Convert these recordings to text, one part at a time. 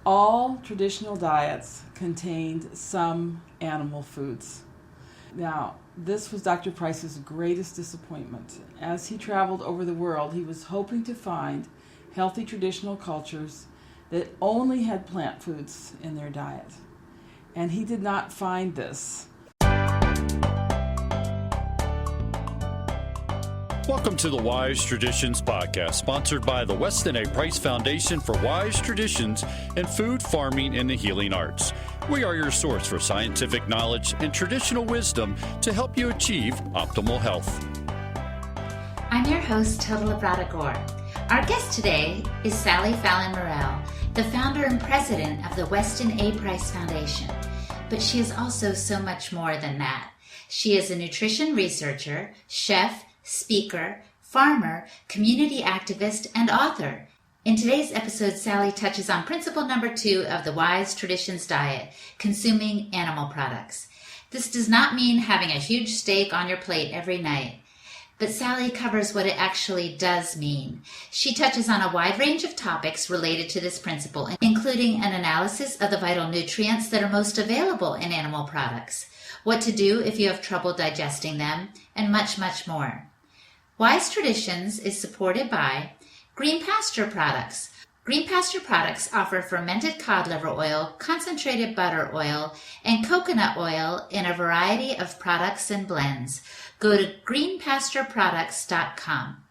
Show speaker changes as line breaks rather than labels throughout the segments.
All traditional diets contained some animal foods. Now, this was Dr. Price's greatest disappointment. As he traveled over the world, he was hoping to find healthy traditional cultures that only had plant foods in their diet. And he did not find this.
Welcome to the Wise Traditions Podcast, sponsored by the Weston A Foundation for Wise Traditions in Food, Farming, and the Healing Arts. We are your source for scientific knowledge and traditional wisdom to help you achieve optimal health.
I'm your host, Hilda Labrada Gore. Our guest today is Sally Fallon Morell, the founder and president of the Weston A Foundation. But she is also so much more than that. She is a nutrition researcher, chef, speaker, farmer, community activist, and author. In today's episode, Sally touches on principle number 2 of the Wise Traditions diet, consuming animal products. This does not mean having a huge steak on your plate every night, but Sally covers what it actually does mean. She touches on a wide range of topics related to this principle, including an analysis of the vital nutrients that are most available in animal products, what to do if you have trouble digesting them, and much, much more. Wise Traditions is supported by Green Pasture Products. Green Pasture Products offer fermented cod liver oil, concentrated butter oil, and coconut oil in a variety of products and blends. Go to greenpastureproducts.com.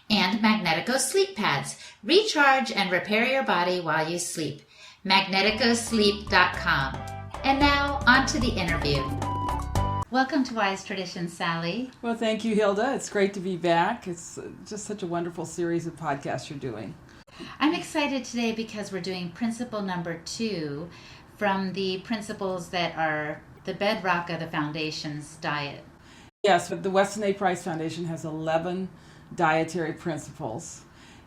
And Magnetico Sleep Pads. Recharge and repair your body while you sleep. MagneticoSleep.com. And now, on to the interview. Welcome to Wise Traditions, Sally.
Well, thank you, Hilda. It's great to be back. It's just such a wonderful series of podcasts you're doing.
I'm excited today because we're doing principle number 2 from the principles that are the bedrock of the Foundation's diet.
Yes, the Weston A. Price Foundation has 11 dietary principles.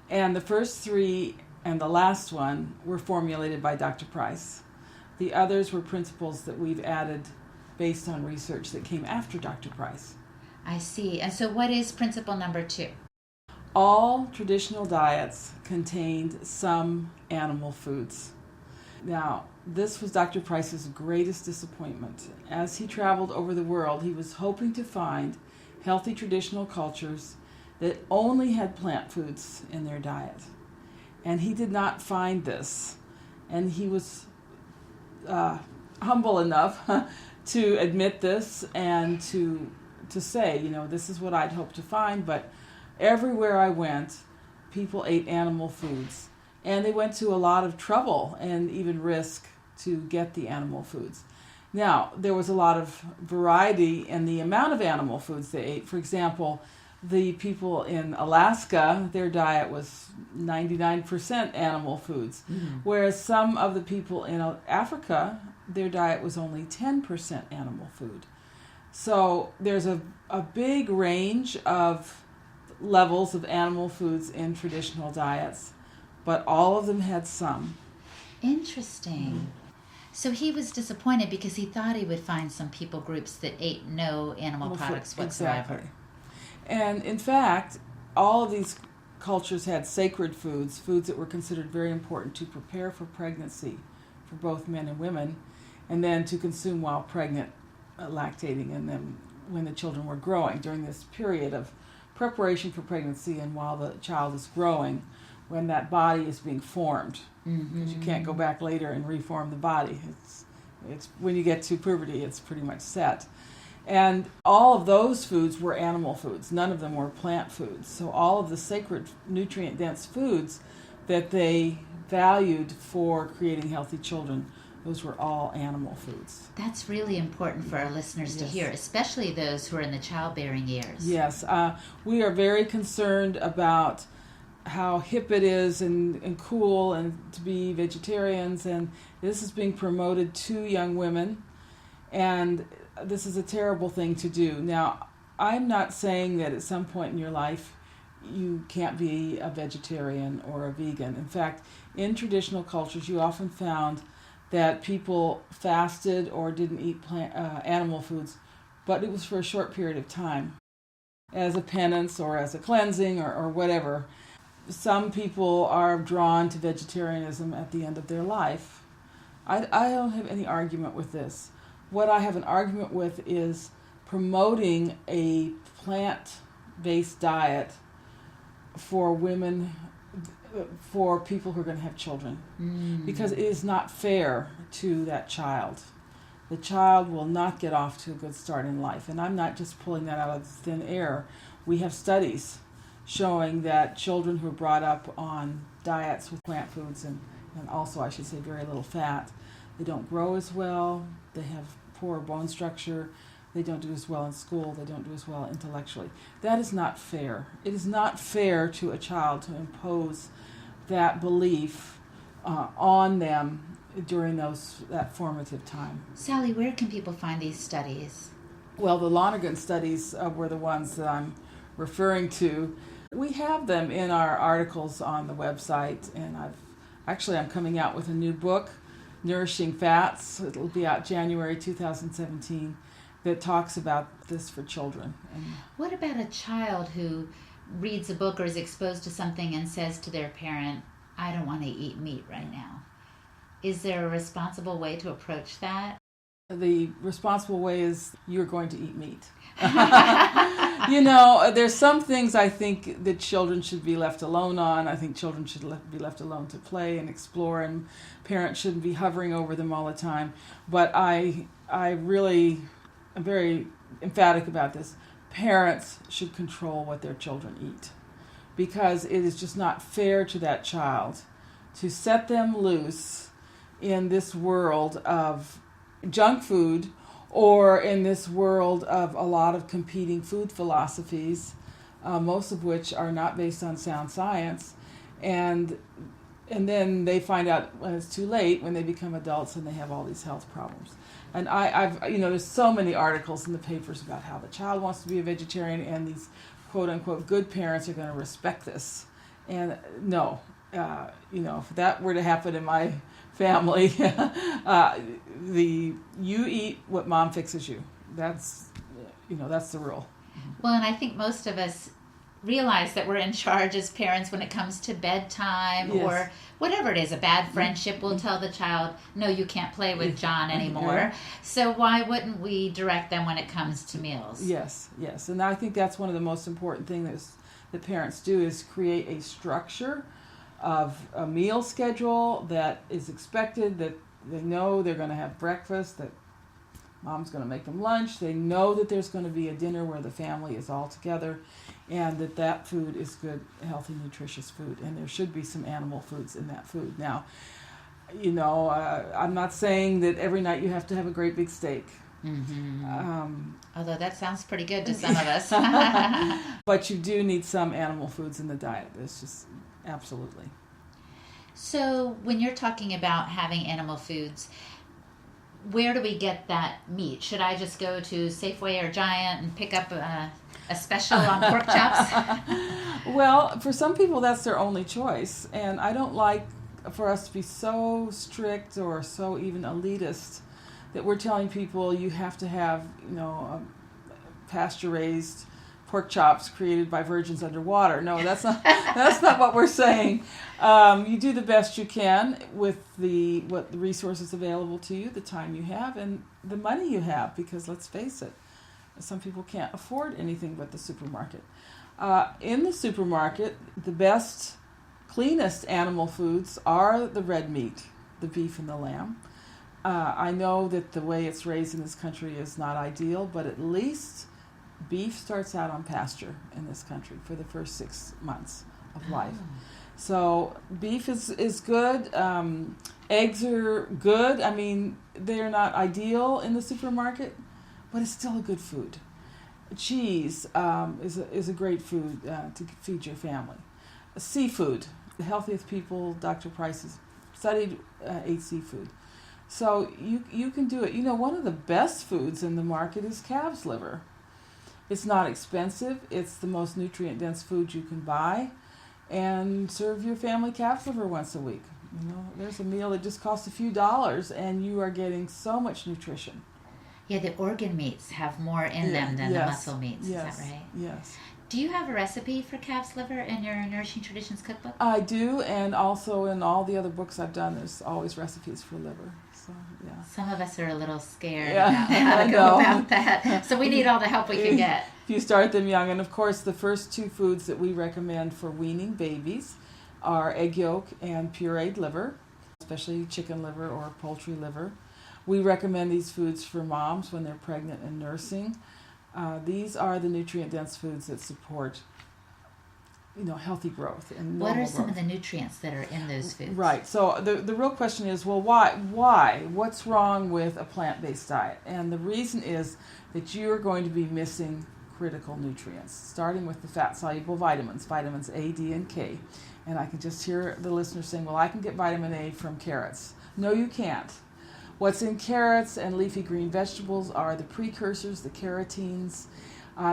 And the first 3 and the last one were formulated by Dr. Price. The others were principles that we've added based on research that came after Dr. Price.
I see. And so what is principle number 2?
All traditional diets contained some animal foods. Now, this was Dr. Price's greatest disappointment. As he traveled over the world, he was hoping to find healthy traditional cultures that only had plant foods in their diet. And he did not find this. And he was humble enough to admit this and to say, this is what I'd hoped to find, but everywhere I went, people ate animal foods. And they went to a lot of trouble and even risk to get the animal foods. Now, there was a lot of variety in the amount of animal foods they ate. For example, the people in Alaska, their diet was 99% animal foods, whereas some of the people in Africa, their diet was only 10% animal food. So there's a big range of levels of animal foods in traditional diets, but all of them had some.
Interesting. So he was disappointed because he thought he would find some people groups that ate no animal products whatsoever.
Exactly. And in fact, all of these cultures had sacred foods that were considered very important to prepare for pregnancy for both men and women, and then to consume while pregnant, lactating, and then when the children were growing, during this period of preparation for pregnancy and while the child is growing, when that body is being formed. Because you can't go back later and reform the body. It's when you get to puberty, it's pretty much set. And all of those foods were animal foods. None of them were plant foods. So all of the sacred, nutrient-dense foods that they valued for creating healthy children, those were all animal foods.
That's really important for our listeners to hear, especially those who are in the childbearing years.
Yes. We are very concerned about how hip it is and cool and to be vegetarians, and this is being promoted to young women, and this is a terrible thing to do. Now, I'm not saying that at some point in your life you can't be a vegetarian or a vegan. In fact, in traditional cultures, you often found that people fasted or didn't eat animal foods, but it was for a short period of time, as a penance or as a cleansing or whatever. some people are drawn to vegetarianism at the end of their life. I don't have any argument with this. What I have an argument with is promoting a plant-based diet for women, for people who are going to have children, because it is not fair to that child. The child will not get off to a good start in life, and I'm not just pulling that out of thin air. We have studies showing that children who are brought up on diets with plant foods and also, I should say, very little fat, they don't grow as well, they have poor bone structure, they don't do as well in school, they don't do as well intellectually. That is not fair. It is not fair to a child to impose that belief on them during that formative time.
Sally, where can people find these studies?
Well, the Lonergan studies were the ones that I'm referring to. We have them in our articles on the website, and I'm coming out with a new book, Nourishing Fats. It'll be out January 2017, that talks about this for children.
What about a child who reads a book or is exposed to something and says to their parent, I don't want to eat meat right now? Is there a responsible way to approach that?
The responsible way is you're going to eat meat. There's some things I think that children should be left alone on. I think children should be left alone to play and explore, and parents shouldn't be hovering over them all the time. But I really am very emphatic about this. Parents should control what their children eat, because it is just not fair to that child to set them loose in this world of junk food, or in this world of a lot of competing food philosophies, most of which are not based on sound science, and then they find out when it's too late, when they become adults and they have all these health problems. And I've there's so many articles in the papers about how the child wants to be a vegetarian, and these quote unquote good parents are going to respect this. And no, if that were to happen in my family, you eat what mom fixes you. That's the rule.
Well, and I think most of us realize that we're in charge as parents when it comes to bedtime, yes, or whatever it is. A bad friendship will tell the child, no, you can't play with John anymore. Yeah. So why wouldn't we direct them when it comes to meals?
Yes. And I think that's one of the most important things that parents do, is create a structure of a meal schedule that is expected, that they know they're going to have breakfast, that mom's going to make them lunch, they know that there's going to be a dinner where the family is all together, and that food is good, healthy, nutritious food, and there should be some animal foods in that food. Now, I'm not saying that every night you have to have a great big steak.
Mm-hmm. Although that sounds pretty good to some of us.
But you do need some animal foods in the diet. It's just absolutely.
So when you're talking about having animal foods, where do we get that meat? Should I just go to Safeway or Giant and pick up a special on pork chops?
Well, for some people that's their only choice, and I don't like for us to be so strict or so even elitist that we're telling people you have to have pasture-raised pork chops created by virgins underwater. No, that's not what we're saying. You do the best you can with what the resources available to you, the time you have, and the money you have, because let's face it, some people can't afford anything but the supermarket. In the supermarket, the best, cleanest animal foods are the red meat, the beef and the lamb. I know that the way it's raised in this country is not ideal, but at least beef starts out on pasture in this country for the first 6 months of life. So beef is good. Eggs are good. I mean, they're not ideal in the supermarket, but it's still a good food. Cheese is a great food to feed your family. Seafood. The healthiest people, Dr. Price has studied, ate seafood. So you can do it. One of the best foods in the market is calf's liver. It's not expensive. It's the most nutrient-dense food you can buy. And serve your family calf's liver once a week. There's a meal that just costs a few dollars, and you are getting so much nutrition.
Yeah, the organ meats have more in them than the muscle meats.
Yes,
is that right?
Yes.
Do you have a recipe for calf's liver in your Nourishing Traditions cookbook?
I do, and also in all the other books I've done, there's always recipes for liver. So, yeah.
Some of us are a little scared
Yeah,
about how to go
I know.
about that. So we need all the help we can get.
If you start them young, and of course the first two foods that we recommend for weaning babies are egg yolk and pureed liver, especially chicken liver or poultry liver. We recommend these foods for moms when they're pregnant and nursing. These are the nutrient-dense foods that support, healthy growth and normal
What are some
growth.
of the nutrients that are in those foods?
Right. So the real question is, well, why? What's wrong with a plant-based diet? And the reason is that you are going to be missing critical nutrients, starting with the fat-soluble vitamins A, D, and K. And I can just hear the listeners saying, well, I can get vitamin A from carrots. No, you can't. What's in carrots and leafy green vegetables are the precursors, the carotenes.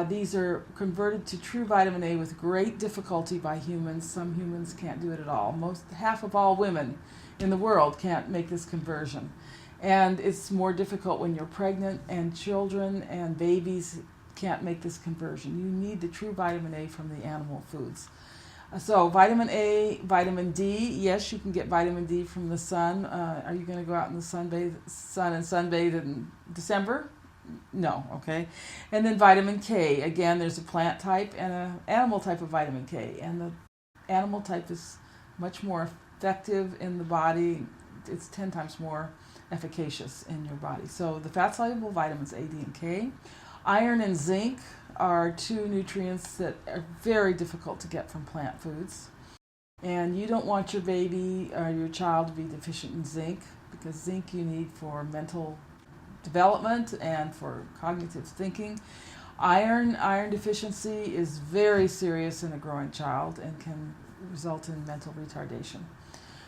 These are converted to true vitamin A with great difficulty by humans. Some humans can't do it at all. Half of all women in the world can't make this conversion. And it's more difficult when you're pregnant, and children and babies can't make this conversion. You need the true vitamin A from the animal foods. So vitamin A, vitamin D, yes, you can get vitamin D from the sun. Are you going to go out in the sun and sunbathe in December? No, okay. And then vitamin K, again, there's a plant type and an animal type of vitamin K. And the animal type is much more effective in the body. It's 10 times more efficacious in your body. So the fat-soluble vitamins A, D, and K. Iron and zinc are two nutrients that are very difficult to get from plant foods. And you don't want your baby or your child to be deficient in zinc, because zinc you need for mental development and for cognitive thinking. Iron deficiency is very serious in a growing child and can result in mental retardation.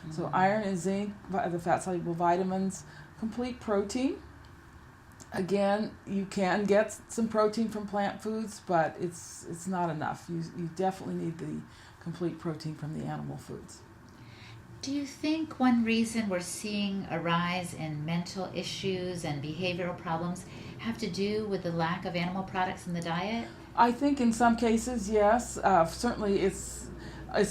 Mm-hmm. So iron and zinc, the fat-soluble vitamins, complete protein. Again, you can get some protein from plant foods, but it's not enough. You definitely need the complete protein from the animal foods.
Do you think one reason we're seeing a rise in mental issues and behavioral problems have to do with the lack of animal products in the diet?
I think in some cases, yes. Certainly it's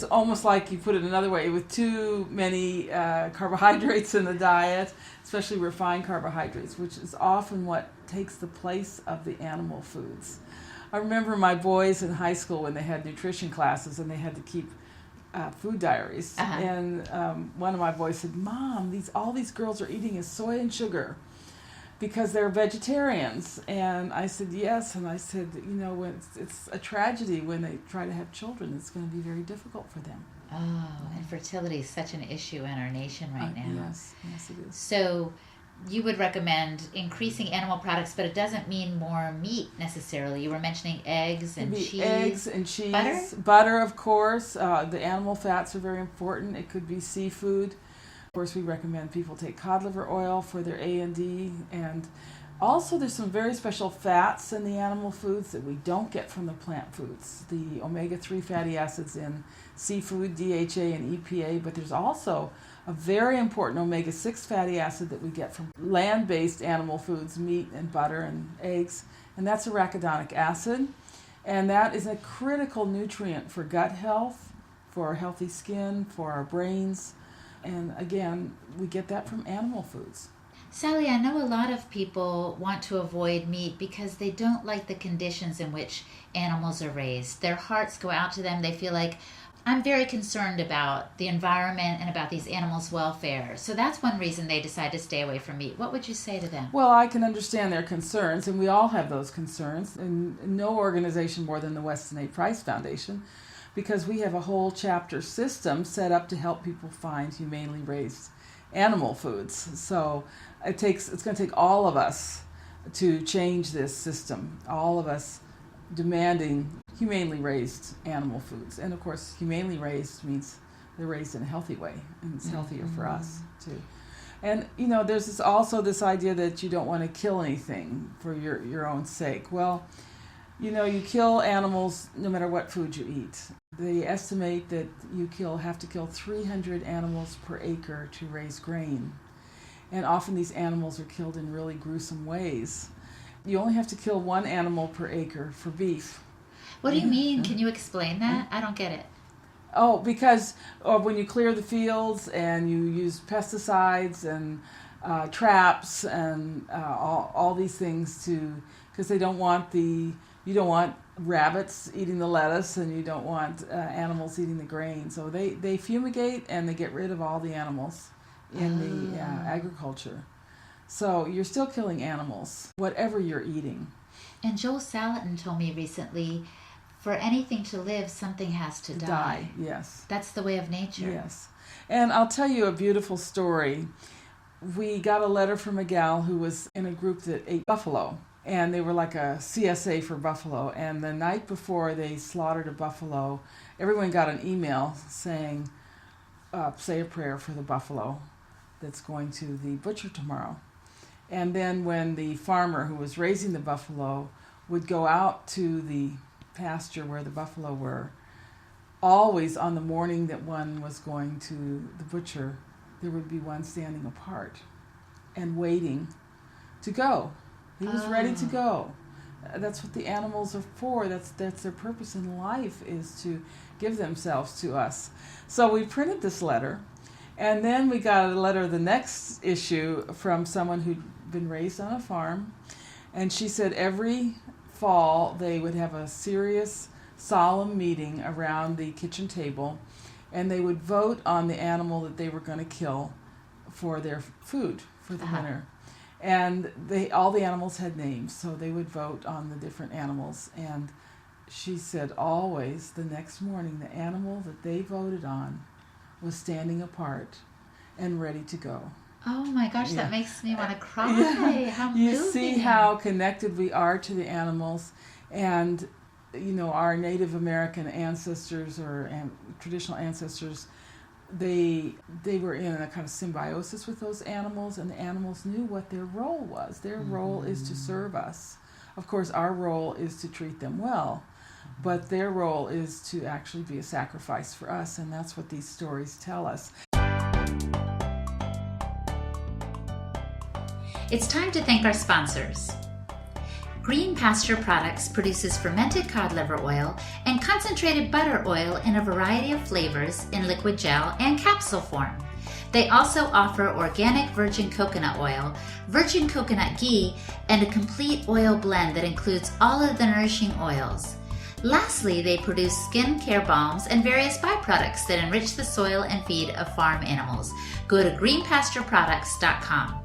almost like, you put it another way, with too many carbohydrates in the diet, especially refined carbohydrates, which is often what takes the place of the animal foods. I remember my boys in high school when they had nutrition classes and they had to keep food diaries. Uh-huh. And one of my boys said, "Mom, all these girls are eating is soy and sugar because they're vegetarians." And I said, "Yes." And I said, when it's a tragedy when they try to have children. It's going to be very difficult for them.
Oh, and fertility is such an issue in our nation right now.
Yes, it is.
So you would recommend increasing animal products, but it doesn't mean more meat necessarily. You were mentioning eggs and cheese.
Eggs and cheese.
Butter,
of course. The animal fats are very important. It could be seafood. Of course, we recommend people take cod liver oil for their A and D. And also, there's some very special fats in the animal foods that we don't get from the plant foods. The omega-3 fatty acids in seafood, DHA and EPA, but there's also a very important omega-6 fatty acid that we get from land-based animal foods, meat and butter and eggs, and that's arachidonic acid. And that is a critical nutrient for gut health, for healthy skin, for our brains. And again, we get that from animal foods.
Sally, I know a lot of people want to avoid meat because they don't like the conditions in which animals are raised. Their hearts go out to them. They feel like, I'm very concerned about the environment and about these animals' welfare. So that's one reason they decide to stay away from meat. What would you say to them?
Well, I can understand their concerns, and we all have those concerns. And no organization more than the Weston A. Price Foundation, because we have a whole chapter system set up to help people find humanely raised animal foods. So it's going to take all of us to change this system, all of us demanding humanely raised animal foods. And of course, humanely raised means they're raised in a healthy way, and it's healthier for us too. And there's also this idea that you don't want to kill anything for your own sake. Well, you kill animals no matter what food you eat. They estimate that you have to kill 300 animals per acre to raise grain. And often these animals are killed in really gruesome ways. You only have to kill one animal per acre for beef.
What do you mean? Can you explain that? I don't get it.
Oh, because when you clear the fields and you use pesticides and traps and all these things because you don't want rabbits eating the lettuce and you don't want animals eating the grain. So they fumigate and they get rid of all the animals in the agriculture. So you're still killing animals, whatever you're eating.
And Joel Salatin told me recently, for anything to live, something has to die.
Yes.
That's the way of nature.
Yes. And I'll tell you a beautiful story. We got a letter from a gal who was in a group that ate buffalo. And they were like a CSA for buffalo. And the night before they slaughtered a buffalo, everyone got an email saying, say a prayer for the buffalo that's going to the butcher tomorrow. And then when the farmer who was raising the buffalo would go out to the pasture where the buffalo were, always on the morning that one was going to the butcher, there would be one standing apart and waiting to go. He was ready to go. That's what the animals are for. That's their purpose in life, is to give themselves to us. So we printed this letter, and then we got a letter the next issue from someone who'd been raised on a farm, and she said every fall they would have a serious, solemn meeting around the kitchen table, and they would vote on the animal that they were going to kill for their food for the winter. And all the animals had names, so they would vote on the different animals. And she said always the next morning the animal that they voted on was standing apart and ready to go.
Oh my gosh, that makes me want to cry.
Yeah.
How
you
moving.
see how connected we are to the animals. And our Native American ancestors or traditional ancestors, they were in a kind of symbiosis with those animals, and the animals knew what their role was. Their role is to serve us. Of course, our role is to treat them well, but their role is to actually be a sacrifice for us, and that's what these stories tell us.
It's time to thank our sponsors. Green Pasture Products produces fermented cod liver oil and concentrated butter oil in a variety of flavors in liquid gel and capsule form. They also offer organic virgin coconut oil, virgin coconut ghee, and a complete oil blend that includes all of the nourishing oils. Lastly, they produce skin care balms and various byproducts that enrich the soil and feed of farm animals. Go to greenpastureproducts.com.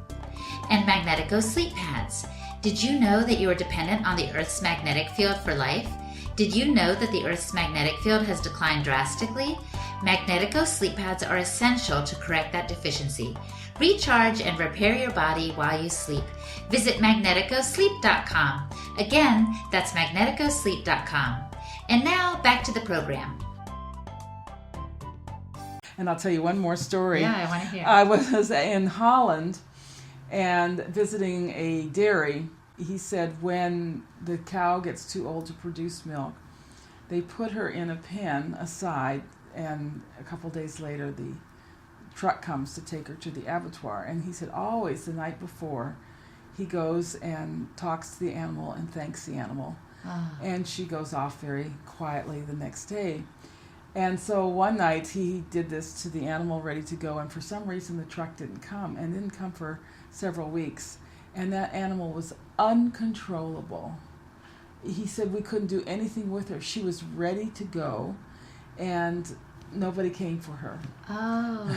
And Magnetico Sleep Pads. Did you know that you are dependent on the Earth's magnetic field for life? Did you know that the Earth's magnetic field has declined drastically? Magnetico Sleep Pads are essential to correct that deficiency. Recharge and repair your body while you sleep. Visit magneticosleep.com. Again, that's magneticosleep.com. And now, back to the program.
And I'll tell you one more story.
Yeah, I want to hear.
I was in Holland and visiting a dairy. He said when the cow gets too old to produce milk, they put her in a pen aside, and a couple days later the truck comes to take her to the abattoir. And he said always the night before he goes and talks to the animal and thanks the animal. And she goes off very quietly the next day. And so one night he did this to the animal ready to go, and for some reason the truck didn't come for several weeks, and that animal was uncontrollable. He said we couldn't do anything with her. She was ready to go, and nobody came for her.
Oh.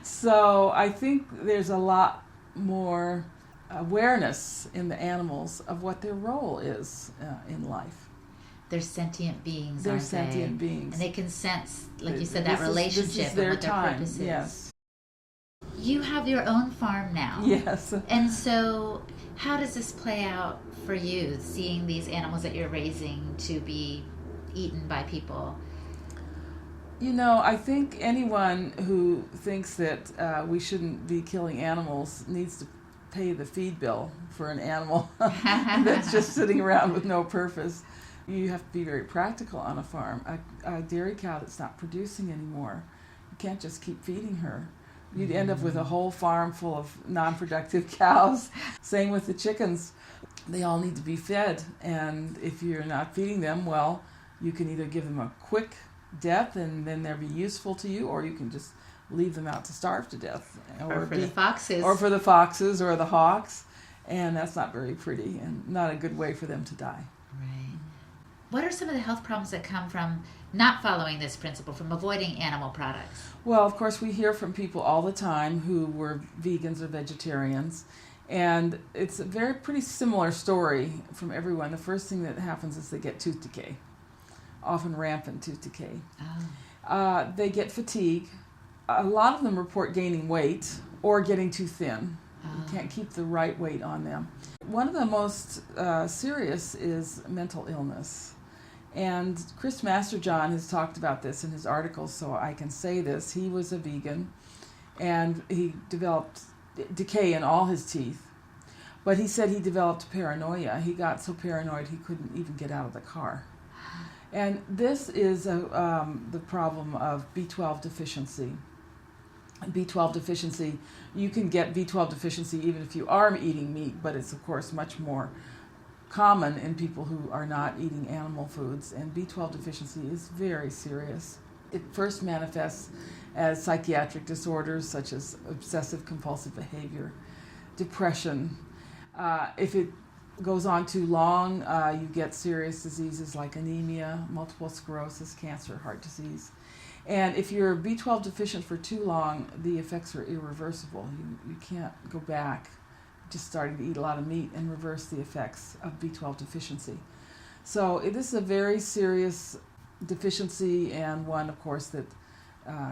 So I think there's a lot more awareness in the animals of what their role is in life.
They're sentient beings,
They're
aren't
sentient
they?
beings.
And they can sense, like you said, that relationship
this is their
and what their
time.
purpose is.
Yes.
You have your own farm now.
Yes.
And so how does this play out for you, seeing these animals that you're raising to be eaten by people?
I think anyone who thinks that we shouldn't be killing animals needs to pay the feed bill for an animal that's just sitting around with no purpose. You have to be very practical on a farm. A dairy cow that's not producing anymore, you can't just keep feeding her. You'd end up with a whole farm full of non-productive cows. Same with the chickens. they all need to be fed. And if you're not feeding them, well, you can either give them a quick death and then they'll be useful to you, or you can just leave them out to starve to death.
Or for the foxes.
Or for the foxes or the hawks. And that's not very pretty and not a good way for them to die.
Right. What are some of the health problems that come from not following this principle, from avoiding animal products?
Well, of course, we hear from people all the time who were vegans or vegetarians, and it's a pretty similar story from everyone. The first thing that happens is they get tooth decay, often rampant tooth decay.
Oh.
They get fatigue. A lot of them report gaining weight or getting too thin. You can't keep the right weight on them. One of the most serious is mental illness. And Chris Masterjohn has talked about this in his articles, so I can say this. He was a vegan, and he developed decay in all his teeth. But he said he developed paranoia. He got so paranoid he couldn't even get out of the car. And this is the problem of B12 deficiency. B12 deficiency, you can get B12 deficiency even if you are eating meat, but it's of course much more common in people who are not eating animal foods, and B12 deficiency is very serious. It first manifests as psychiatric disorders such as obsessive compulsive behavior, depression. If it goes on too long, you get serious diseases like anemia, multiple sclerosis, cancer, heart disease. And if you're B12 deficient for too long, the effects are irreversible. You can't go back just starting to eat a lot of meat and reverse the effects of B12 deficiency. So this is a very serious deficiency, and one, of course, that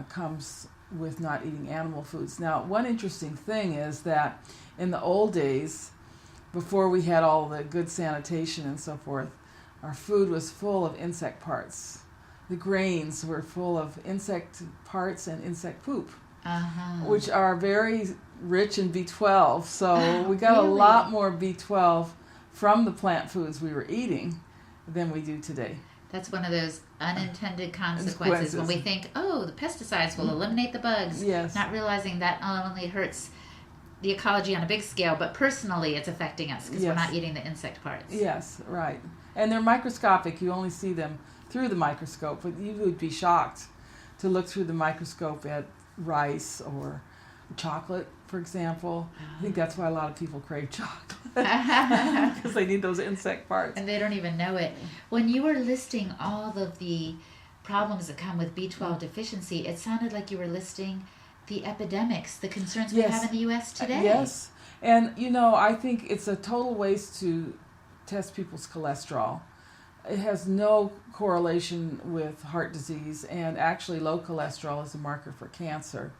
comes with not eating animal foods. Now, one interesting thing is that in the old days, before we had all the good sanitation and so forth, our food was full of insect parts. The grains were full of insect parts and insect poop, which are very rich in B12. So we got a lot more B12 from the plant foods we were eating than we do today.
That's one of those unintended consequences when we think, oh, the pesticides will eliminate the bugs.
Yes.
Not realizing that not only hurts the ecology on a big scale, but personally it's affecting us because we're not eating the insect parts.
Yes, right. And they're microscopic. You only see them through the microscope, but you would be shocked to look through the microscope at rice or chocolate, for example. I think that's why a lot of people crave chocolate, because they need those insect parts.
And they don't even know it. When you were listing all of the problems that come with B12 deficiency, it sounded like you were listing the epidemics, the concerns we have in the U.S. today.
Yes. And, I think it's a total waste to test people's cholesterol. It has no correlation with heart disease, and actually low cholesterol is a marker for cancer.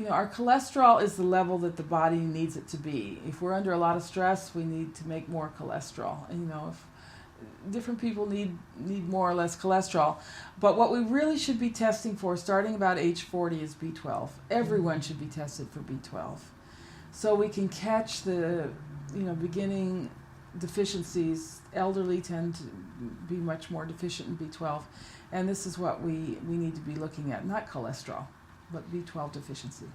Our cholesterol is the level that the body needs it to be. If we're under a lot of stress, we need to make more cholesterol. And, if different people need more or less cholesterol. But what we really should be testing for, starting about age 40, is B12. Everyone should be tested for B12. So we can catch the, beginning deficiencies. Elderly tend to be much more deficient in B12. And this is what we need to be looking at, not cholesterol, but B12 deficiency.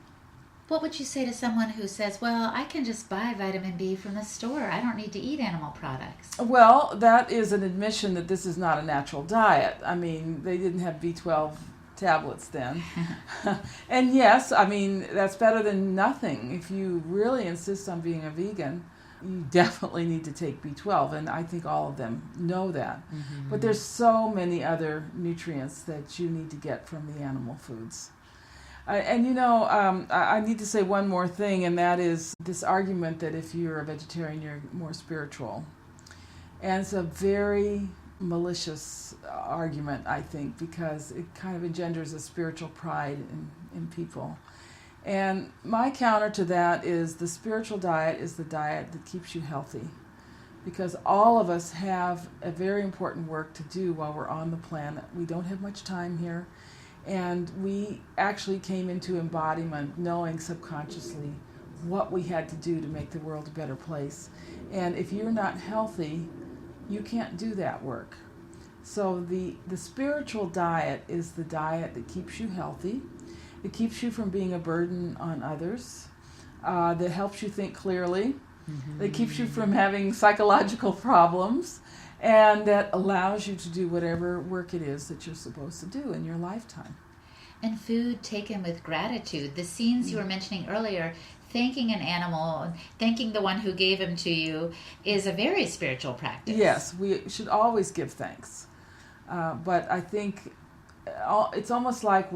What would you say to someone who says, well, I can just buy vitamin B from the store. I don't need to eat animal products?
Well, that is an admission that this is not a natural diet. I mean, they didn't have B12 tablets then. And yes, I mean, that's better than nothing. If you really insist on being a vegan, you definitely need to take B12, and I think all of them know that. Mm-hmm. But there's so many other nutrients that you need to get from the animal foods. I need to say one more thing, and that is this argument that if you're a vegetarian, you're more spiritual. And it's a very malicious argument, I think, because it kind of engenders a spiritual pride in people. And my counter to that is the spiritual diet is the diet that keeps you healthy, because all of us have a very important work to do while we're on the planet. We don't have much time here. And we actually came into embodiment knowing subconsciously what we had to do to make the world a better place. And if you're not healthy, you can't do that work. So the spiritual diet is the diet that keeps you healthy. It keeps you from being a burden on others, that helps you think clearly, that keeps you from having psychological problems, and that allows you to do whatever work it is that you're supposed to do in your lifetime.
And food taken with gratitude. The scenes you were mentioning earlier, thanking an animal, thanking the one who gave him to you, is a very spiritual practice.
Yes, we should always give thanks. But I think it's almost like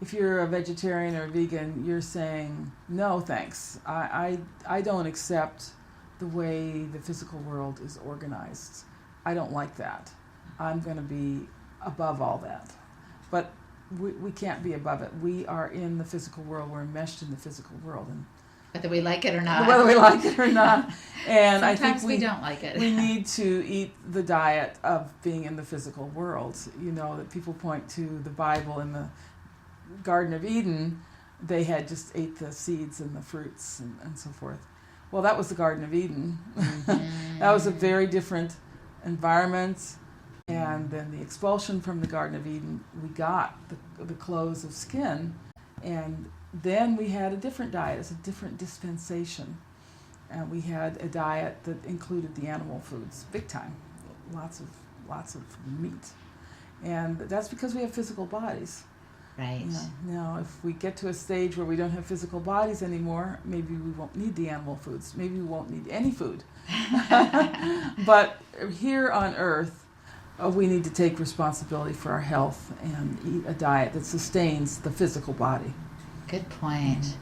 if you're a vegetarian or a vegan, you're saying, no thanks. I don't accept the way the physical world is organized. I don't like that. I'm going to be above all that. But we can't be above it. We are in the physical world. We're enmeshed in the physical world. And
whether we like it or not.
Whether we like it or not. And
sometimes
I think
we don't like it.
We need to eat the diet of being in the physical world. You know, that people point to the Bible in the Garden of Eden. They had just ate the seeds and the fruits and so forth. Well, that was the Garden of Eden. Mm-hmm. That was a very different environment. And then the expulsion from the Garden of Eden, we got the clothes of skin. And then we had a different diet. It's a different dispensation. And we had a diet that included the animal foods, big time. Lots of meat. And that's because we have physical bodies.
Right.
Now, if we get to a stage where we don't have physical bodies anymore, maybe we won't need the animal foods. Maybe we won't need any food. But here on Earth, we need to take responsibility for our health and eat a diet that sustains the physical body.
Good point.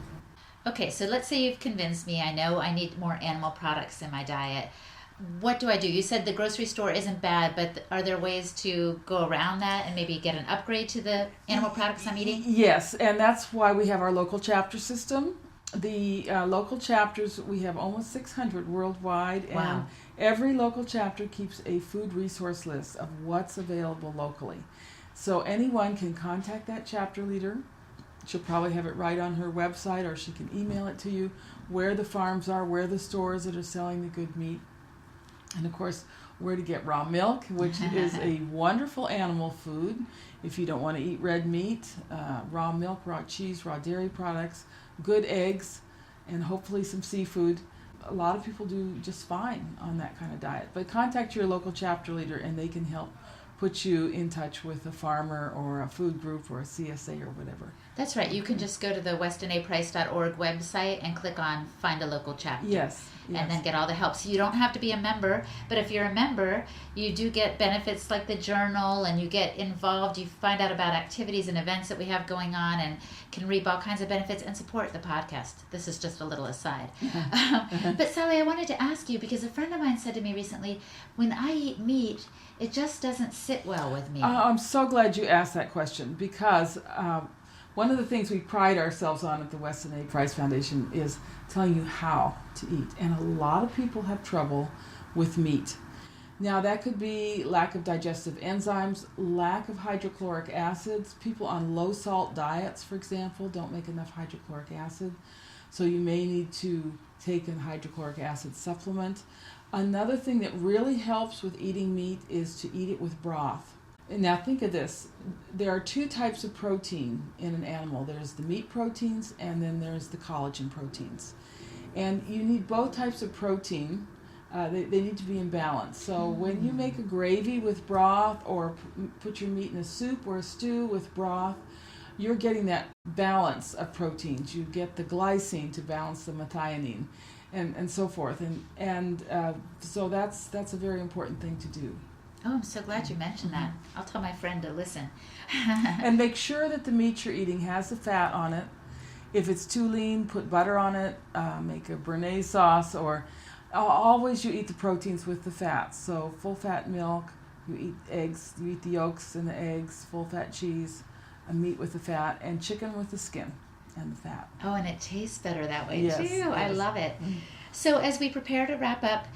Okay, so let's say you've convinced me. I know I need more animal products in my diet. What do I do? You said the grocery store isn't bad, but are there ways to go around that and maybe get an upgrade to the animal products I'm eating?
Yes, and that's why we have our local chapter system. The local chapters, we have almost 600 worldwide.
Wow.
And every local chapter keeps a food resource list of what's available locally. So anyone can contact that chapter leader. She'll probably have it right on her website, or she can email it to you, where the farms are, where the stores that are selling the good meat. And of course, where to get raw milk, which is a wonderful animal food. If you don't want to eat red meat, raw milk, raw cheese, raw dairy products, good eggs, and hopefully some seafood. A lot of people do just fine on that kind of diet. But contact your local chapter leader and they can help put you in touch with a farmer or a food group or a CSA or whatever.
That's right. You can just go to the westonaprice.org website and click on Find a Local Chapter.
Yes.
And then get all the help. So you don't have to be a member, but if you're a member, you do get benefits like the journal, and you get involved. You find out about activities and events that we have going on, and can reap all kinds of benefits and support the podcast. This is just a little aside. But Sally, I wanted to ask you, because a friend of mine said to me recently, when I eat meat, it just doesn't sit well with me.
I'm so glad you asked that question, because one of the things we pride ourselves on at the Weston A. Price Foundation is telling you how to eat. And a lot of people have trouble with meat. Now, that could be lack of digestive enzymes, lack of hydrochloric acids. People on low-salt diets, for example, don't make enough hydrochloric acid. So you may need to take a hydrochloric acid supplement. Another thing that really helps with eating meat is to eat it with broth. And now think of this. There are two types of protein in an animal. There's the meat proteins, and then there's the collagen proteins. And you need both types of protein. They need to be in balance. So when you make a gravy with broth, or put your meat in a soup or a stew with broth, you're getting that balance of proteins. You get the glycine to balance the methionine, and so forth. And so that's a very important thing to do.
Oh, I'm so glad you mentioned that. I'll tell my friend to listen.
And make sure that the meat you're eating has the fat on it. If it's too lean, put butter on it. Make a béarnaise sauce, or always you eat the proteins with the fats. So full-fat milk, you eat eggs, you eat the yolks and the eggs, full-fat cheese, meat with the fat, and chicken with the skin and the fat.
Oh, and it tastes better that way,
yes,
too.
Yes.
I love it. So as we prepare to wrap up,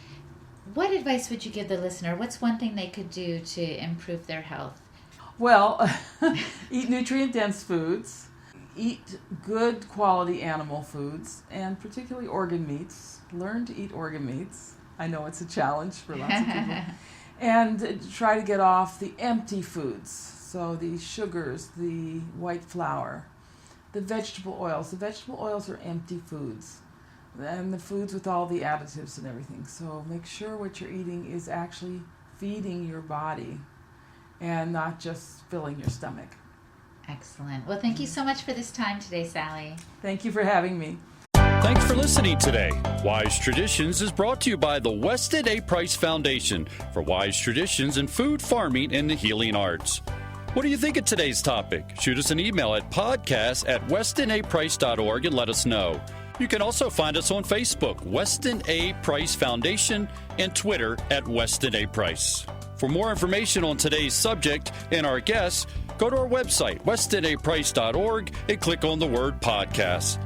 what advice would you give the listener? What's one thing they could do to improve their health?
Well, eat nutrient-dense foods, eat good quality animal foods, and particularly organ meats. Learn to eat organ meats. I know it's a challenge for lots of people. And try to get off the empty foods. So the sugars, the white flour, the vegetable oils. The vegetable oils are empty foods. and the foods with all the additives and everything. So make sure what you're eating is actually feeding your body and not just filling your stomach.
Excellent. Well, thank you so much for this time today, Sally.
Thank you for having me.
Thanks for listening today. Wise Traditions is brought to you by the Weston A. Price Foundation for wise traditions in food, farming, and the healing arts. What do you think of today's topic? Shoot us an email at podcast@westonaprice.org and let us know. You can also find us on Facebook, Weston A. Price Foundation, and Twitter @Weston A. Price. For more information on today's subject and our guests, go to our website, westonaprice.org, and click on the word podcast.